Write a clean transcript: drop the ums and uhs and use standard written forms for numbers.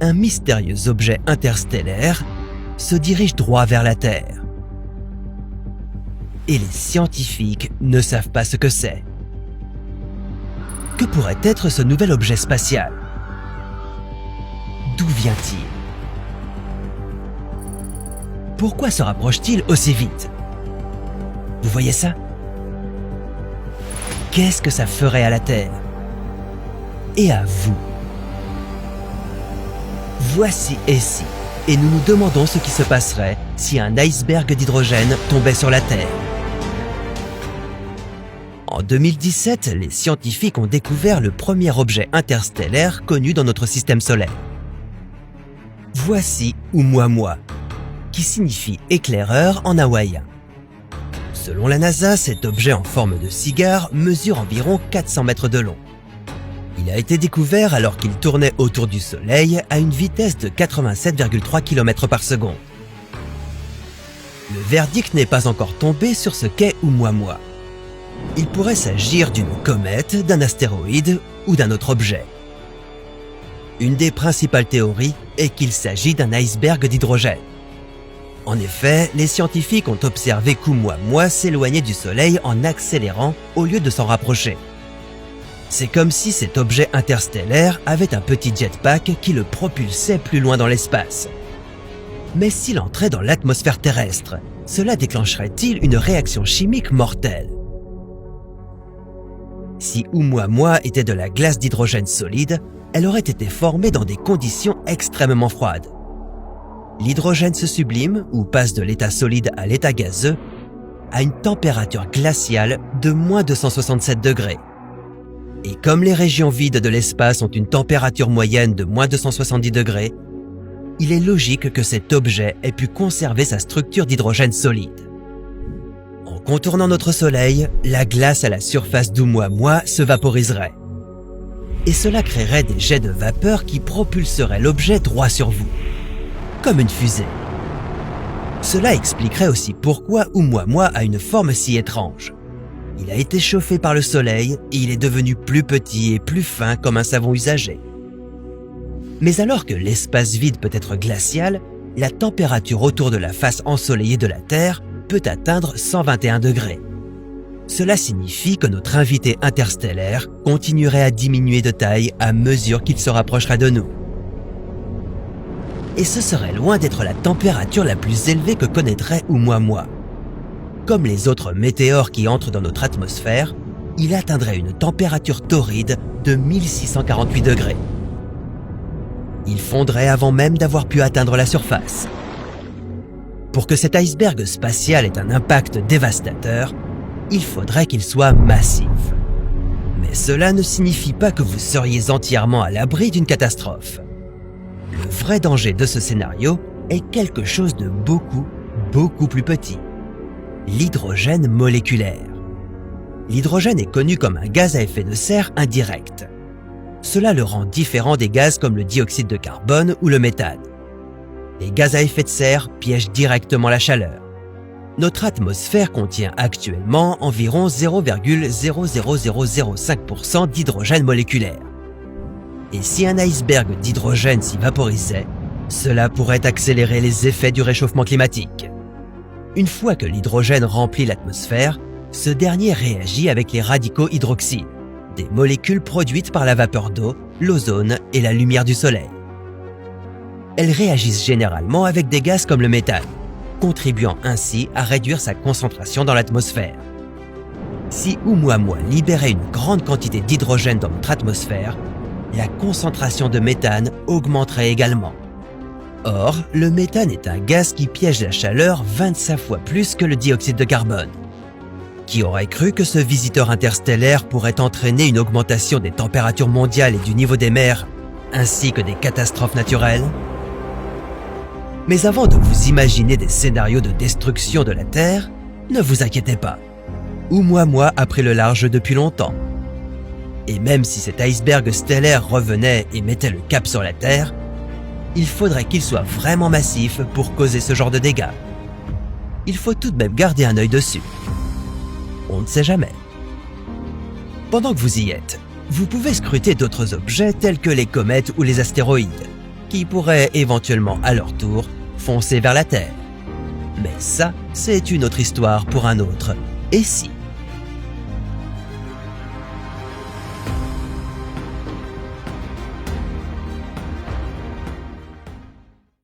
un mystérieux objet interstellaire se dirige droit vers la Terre. Et les scientifiques ne savent pas ce que c'est. Que pourrait être ce nouvel objet spatial? D'où vient-il? Pourquoi se rapproche-t-il aussi vite? Vous voyez ça? Qu'est-ce que ça ferait à la Terre? Et à vous? Voici Essie, et nous nous demandons ce qui se passerait si un iceberg d'hydrogène tombait sur la Terre. En 2017, les scientifiques ont découvert le premier objet interstellaire connu dans notre système solaire. Voici Oumuamua, qui signifie éclaireur en hawaïen. Selon la NASA, cet objet en forme de cigare mesure environ 400 mètres de long. Il a été découvert alors qu'il tournait autour du Soleil à une vitesse de 87,3 km par seconde. Le verdict n'est pas encore tombé sur ce qu'est Oumuamua. Il pourrait s'agir d'une comète, d'un astéroïde ou d'un autre objet. Une des principales théories est qu'il s'agit d'un iceberg d'hydrogène. En effet, les scientifiques ont observé qu'Oumuamua s'éloignait du Soleil en accélérant au lieu de s'en rapprocher. C'est comme si cet objet interstellaire avait un petit jetpack qui le propulsait plus loin dans l'espace. Mais s'il entrait dans l'atmosphère terrestre, cela déclencherait-il une réaction chimique mortelle? Si Oumuamua était de la glace d'hydrogène solide, elle aurait été formée dans des conditions extrêmement froides. L'hydrogène se sublime, ou passe de l'état solide à l'état gazeux, à une température glaciale de moins 267 degrés. Et comme les régions vides de l'espace ont une température moyenne de moins 270 degrés, il est logique que cet objet ait pu conserver sa structure d'hydrogène solide. En contournant notre Soleil, la glace à la surface d'Oumuamua se vaporiserait. Et cela créerait des jets de vapeur qui propulseraient l'objet droit sur vous, comme une fusée. Cela expliquerait aussi pourquoi Oumuamua a une forme si étrange. Il a été chauffé par le Soleil et il est devenu plus petit et plus fin comme un savon usagé. Mais alors que l'espace vide peut être glacial, la température autour de la face ensoleillée de la Terre peut atteindre 121 degrés. Cela signifie que notre invité interstellaire continuerait à diminuer de taille à mesure qu'il se rapprocherait de nous. Et ce serait loin d'être la température la plus élevée que connaîtrait Oumuamua. Comme les autres météores qui entrent dans notre atmosphère, il atteindrait une température torride de 1648 degrés. Il fondrait avant même d'avoir pu atteindre la surface. Pour que cet iceberg spatial ait un impact dévastateur, il faudrait qu'il soit massif. Mais cela ne signifie pas que vous seriez entièrement à l'abri d'une catastrophe. Le vrai danger de ce scénario est quelque chose de beaucoup plus petit. L'hydrogène moléculaire. L'hydrogène est connu comme un gaz à effet de serre indirect. Cela le rend différent des gaz comme le dioxyde de carbone ou le méthane. Les gaz à effet de serre piègent directement la chaleur. Notre atmosphère contient actuellement environ 0,00005% d'hydrogène moléculaire. Et si un iceberg d'hydrogène s'y vaporisait, cela pourrait accélérer les effets du réchauffement climatique. Une fois que l'hydrogène remplit l'atmosphère, ce dernier réagit avec les radicaux hydroxyles, des molécules produites par la vapeur d'eau, l'ozone et la lumière du soleil. Elles réagissent généralement avec des gaz comme le méthane, contribuant ainsi à réduire sa concentration dans l'atmosphère. Si Oumuamua libérait une grande quantité d'hydrogène dans notre atmosphère, la concentration de méthane augmenterait également. Or, le méthane est un gaz qui piège la chaleur 25 fois plus que le dioxyde de carbone. Qui aurait cru que ce visiteur interstellaire pourrait entraîner une augmentation des températures mondiales et du niveau des mers, ainsi que des catastrophes naturelles? Mais avant de vous imaginer des scénarios de destruction de la Terre, ne vous inquiétez pas. Oumuamua a pris le large depuis longtemps. Et même si cet iceberg stellaire revenait et mettait le cap sur la Terre, il faudrait qu'il soit vraiment massif pour causer ce genre de dégâts. Il faut tout de même garder un œil dessus. On ne sait jamais. Pendant que vous y êtes, vous pouvez scruter d'autres objets tels que les comètes ou les astéroïdes. qui pourraient éventuellement à leur tour foncer vers la Terre. Mais ça, c'est une autre histoire pour un autre. Et si